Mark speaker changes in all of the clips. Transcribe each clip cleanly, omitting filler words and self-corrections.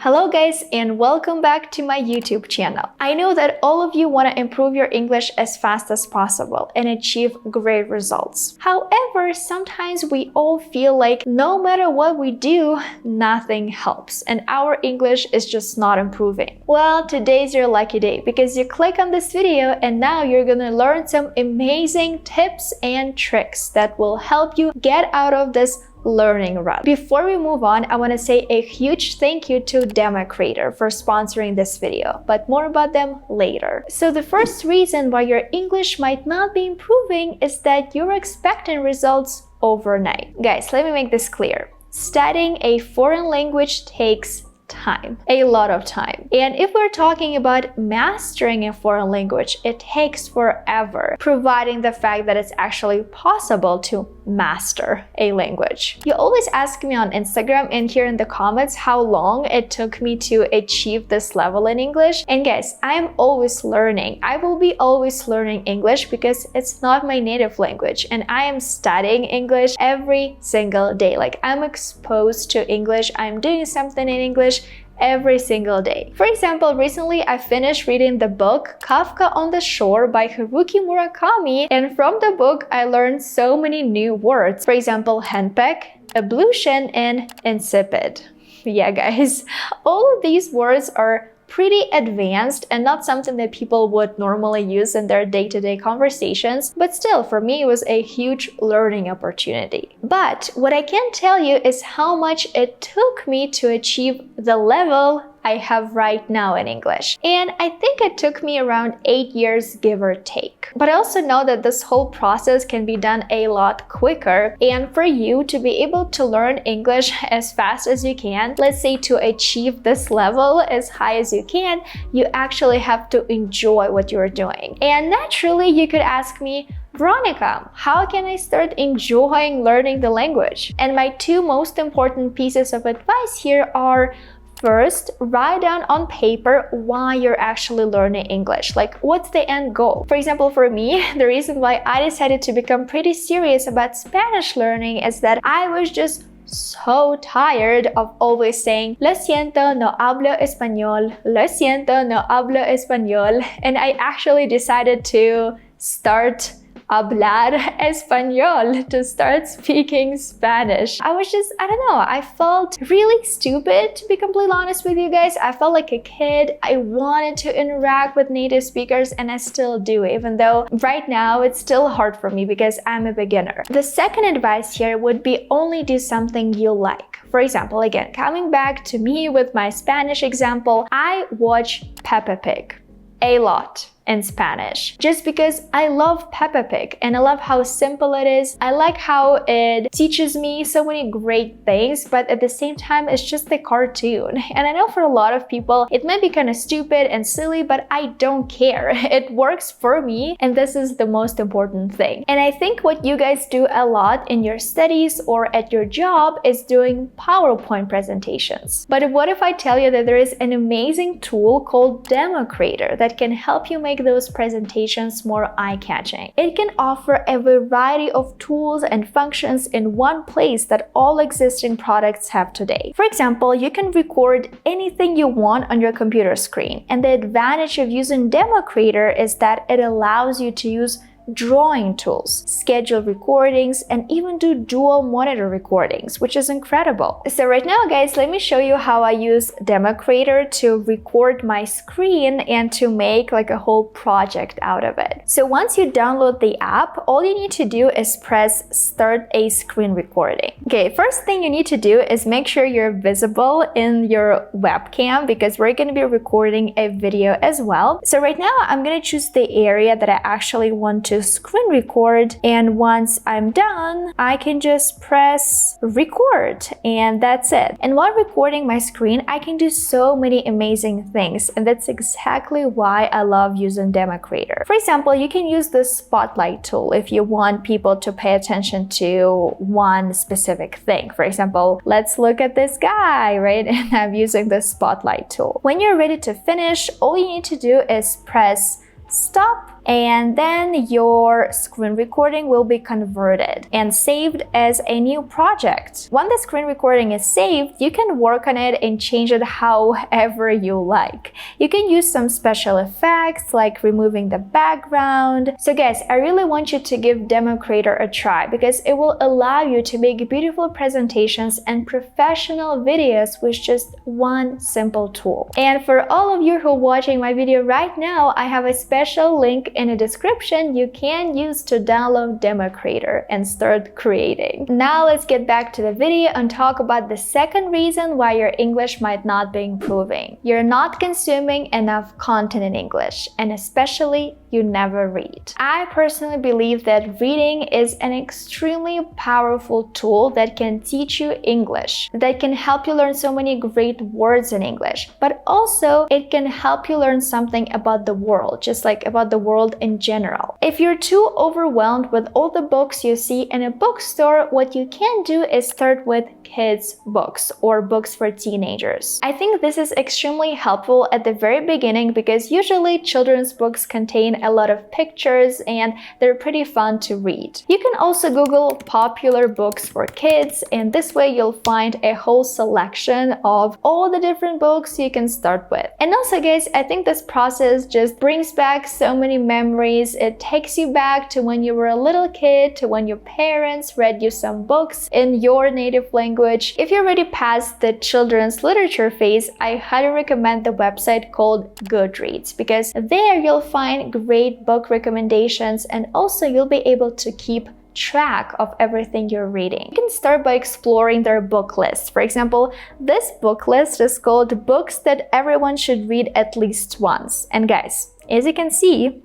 Speaker 1: Hello guys, and welcome back to my YouTube channel. I know that all of you want to improve your English as fast as possible and achieve great results. However, sometimes we all feel like no matter what we do, nothing helps and our English is just not improving. Well, today's your lucky day because you click on this video and now you're gonna learn some amazing tips and tricks that will help you get out of this learning rut. Before we move on, I want to say a huge thank you to DemoCreator for sponsoring this video, but more about them later. So the first reason why your English might not be improving is that you're expecting results overnight. Guys, let me make this clear. Studying a foreign language takes time, a lot of time. And if we're talking about mastering a foreign language, it takes forever, providing the fact that it's actually possible to master a language. You always ask me on Instagram and here in the comments how long it took me to achieve this level in English. And guys, I am always learning. I will be always learning English because it's not my native language and I am studying English every single day. Like I'm exposed to English, I'm doing something in English every single day. For example, recently I finished reading the book Kafka on the Shore by Haruki Murakami, and from the book I learned so many new words. For example, henpeck, ablution, and insipid. Yeah guys, all of these words are pretty advanced and not something that people would normally use in their day-to-day conversations, but still for me it was a huge learning opportunity. But what I can tell you is how much it took me to achieve the level I have right now in English. And I think it took me around 8 years, give or take. But I also know that this whole process can be done a lot quicker. And for you to be able to learn English as fast as you can, let's say to achieve this level as high as you can, you actually have to enjoy what you're doing. And naturally, you could ask me, Veronika, how can I start enjoying learning the language? And my two most important pieces of advice here are: first, write down on paper why you're actually learning English. Like, what's the end goal? For example, for me, the reason why I decided to become pretty serious about Spanish learning is that I was just so tired of always saying, lo siento, no hablo español, lo siento, no hablo español. And I actually decided to start hablar español, to start speaking Spanish. I don't know, I felt really stupid, to be completely honest with you guys. I felt like a kid. I wanted to interact with native speakers and I still do, even though right now it's still hard for me because I'm a beginner. The second advice here would be only do something you like. For example, again, coming back to me with my Spanish example, I watch Peppa Pig a lot in Spanish just because I love Peppa Pig and I love how simple it is. I like how it teaches me so many great things, but at the same time it's just a cartoon. And I know for a lot of people it might be kind of stupid and silly, but I don't care. It works for me and this is the most important thing. And I think what you guys do a lot in your studies or at your job is doing PowerPoint presentations. But what if I tell you that there is an amazing tool called DemoCreator that can help you make those presentations more eye-catching. It can offer a variety of tools and functions in one place that all existing products have today. For example, you can record anything you want on your computer screen, and the advantage of using DemoCreator is that it allows you to use drawing tools, schedule recordings, and even do dual monitor recordings, which is incredible. So right now, guys, let me show you how I use DemoCreator to record my screen and to make like a whole project out of it. So once you download the app, all you need to do is press Start a Screen Recording. Okay, first thing you need to do is make sure you're visible in your webcam because we're going to be recording a video as well. So right now, I'm going to choose the area that I actually want to screen record, and once I'm done I can just press record and that's it. And while recording my screen I can do so many amazing things, and that's exactly why I love using DemoCreator. For example, you can use the spotlight tool if you want people to pay attention to one specific thing. For example, let's look at this guy, right? And I'm using the spotlight tool. When you're ready to finish, all you need to do is press stop and then your screen recording will be converted and saved as a new project. When the screen recording is saved, you can work on it and change it however you like. You can use some special effects like removing the background. So guys, I really want you to give DemoCreator a try because it will allow you to make beautiful presentations and professional videos with just one simple tool. And for all of you who are watching my video right now, I have a special link in the description you can use to download DemoCreator and start creating. Now let's get back to the video and talk about the second reason why your English might not be improving. You're not consuming enough content in English, and especially you never read. I personally believe that reading is an extremely powerful tool that can teach you English, that can help you learn so many great words in English, but also it can help you learn something about the world, just like about the world in general. If you're too overwhelmed with all the books you see in a bookstore, what you can do is start with kids' books or books for teenagers. I think this is extremely helpful at the very beginning because usually children's books contain a lot of pictures and they're pretty fun to read. You can also Google popular books for kids, and this way you'll find a whole selection of all the different books you can start with. And also guys, I think this process just brings back so many memories. It takes you back to when you were a little kid, to when your parents read you some books in your native language. If you're already past the children's literature phase, I highly recommend the website called Goodreads because there you'll find great book recommendations, and also you'll be able to keep track of everything you're reading. You can start by exploring their book list. For example, this book list is called Books That Everyone Should Read at Least Once. And guys, as you can see,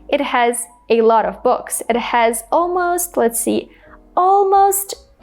Speaker 1: it has a lot of books. It has almost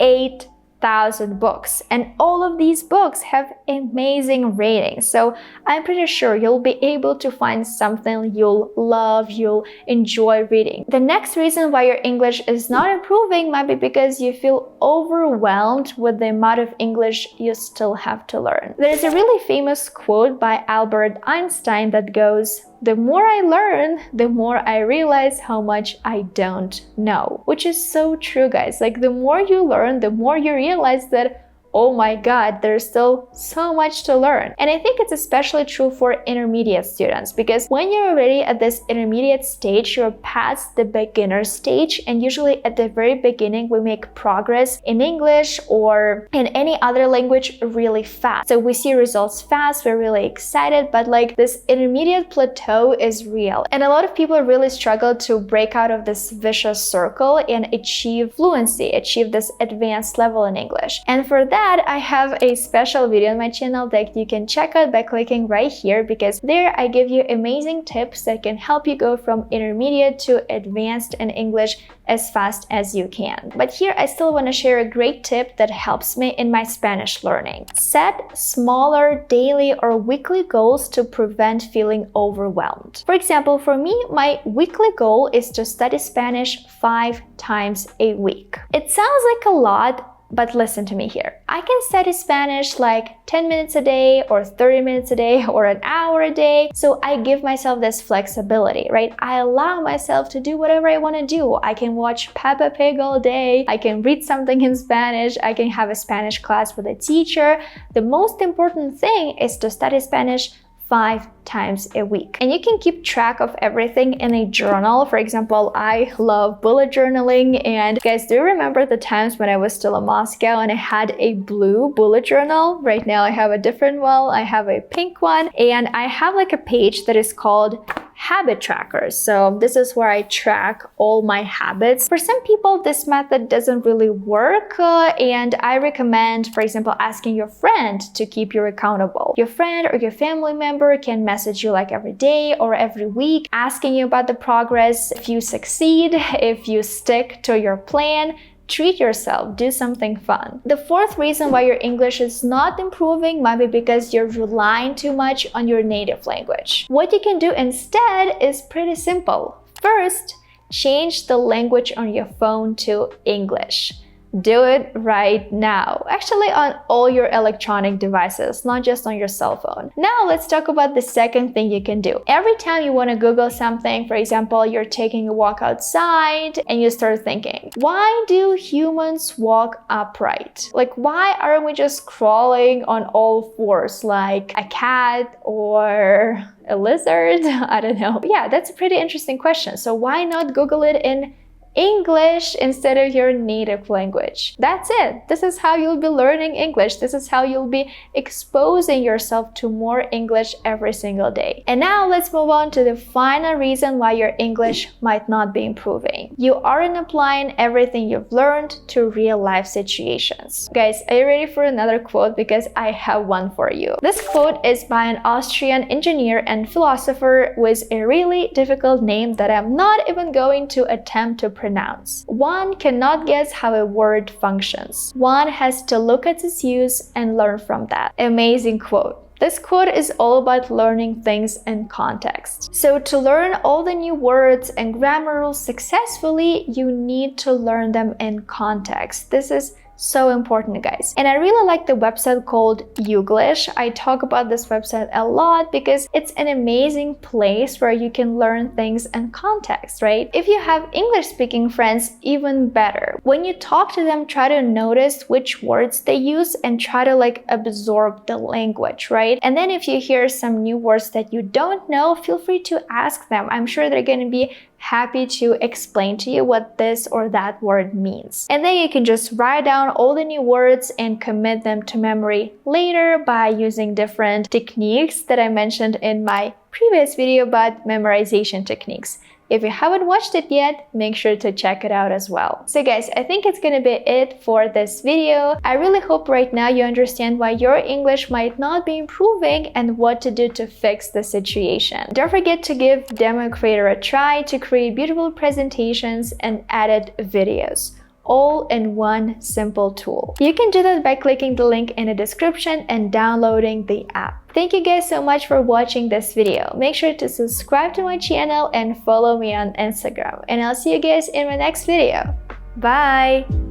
Speaker 1: 8,000 books, and all of these books have amazing ratings. So I'm pretty sure you'll be able to find something you'll love, you'll enjoy reading. The next reason why your English is not improving might be because you feel overwhelmed with the amount of English you still have to learn. There's a really famous quote by Albert Einstein that goes, "The more I learn, the more I realize how much I don't know," which is so true, guys. Like the more you learn, the more you realize that, oh my God, there's still so much to learn. And I think it's especially true for intermediate students because when you're already at this intermediate stage, you're past the beginner stage, and usually at the very beginning we make progress in English or in any other language really fast. So we see results fast, we're really excited, but like this intermediate plateau is real. And a lot of people really struggle to break out of this vicious circle and achieve fluency, achieve this advanced level in English. And for that, I have a special video on my channel that you can check out by clicking right here, because there I give you amazing tips that can help you go from intermediate to advanced in English as fast as you can. But here I still want to share a great tip that helps me in my Spanish learning. Set smaller daily or weekly goals to prevent feeling overwhelmed. For example, for me, my weekly goal is to study Spanish 5 times a week. It sounds like a lot, but listen to me here. I can study Spanish like 10 minutes a day or 30 minutes a day or an hour a day. So I give myself this flexibility, right? I allow myself to do whatever I want to do. I can watch Peppa Pig all day. I can read something in Spanish. I can have a Spanish class with a teacher. The most important thing is to study Spanish 5 times a week. And you can keep track of everything in a journal. For example, I love bullet journaling. And guys, do you remember the times when I was still in Moscow and I had a blue bullet journal? Right now I have a different one. I have a pink one. And I have like a page that is called habit trackers. So this is where I track all my habits. For some people, this method doesn't really work, and I recommend, for example, asking your friend to keep you accountable. Your friend or your family member can message you like every day or every week, asking you about the progress. If you succeed, if you stick to your plan, treat yourself, do something fun. The fourth reason why your English is not improving might be because you're relying too much on your native language. What you can do instead is pretty simple. First, change the language on your phone to English. Do it right now. Actually, on all your electronic devices, not just on your cell phone. Now, let's talk about the second thing you can do. Every time you want to Google something, for example, you're taking a walk outside and you start thinking, why do humans walk upright? Like, why aren't we just crawling on all fours like a cat or a lizard? I don't know. Yeah, that's a pretty interesting question. So why not Google it in English instead of your native language? That's it. This is how you'll be learning English. This is how you'll be exposing yourself to more English every single day. And now let's move on to the final reason why your English might not be improving. You aren't applying everything you've learned to real life situations. Guys, are you ready for another quote? Because I have one for you. This quote is by an Austrian engineer and philosopher with a really difficult name that I'm not even going to attempt to pronounce. One cannot guess how a word functions. One has to look at its use and learn from that. Amazing quote. This quote is all about learning things in context. So to learn all the new words and grammar rules successfully, you need to learn them in context. This is so important, guys. And I really like the website called Youglish. I talk about this website a lot because it's an amazing place where you can learn things in context, right? If you have English-speaking friends, even better. When you talk to them, try to notice which words they use and try to absorb the language, right? And then if you hear some new words that you don't know, feel free to ask them. I'm sure they're going to be happy to explain to you what this or that word means. And then you can just write down all the new words and commit them to memory later by using different techniques that I mentioned in my previous video about memorization techniques. If you haven't watched it yet, make sure to check it out as well. So guys, I think it's gonna be it for this video. I really hope right now you understand why your English might not be improving and what to do to fix the situation. Don't forget to give DemoCreator a try to create beautiful presentations and edit videos, all in one simple tool. You can do that by clicking the link in the description and downloading the app. Thank you guys so much for watching this video. Make sure to subscribe to my channel and follow me on Instagram. And I'll see you guys in my next video. Bye!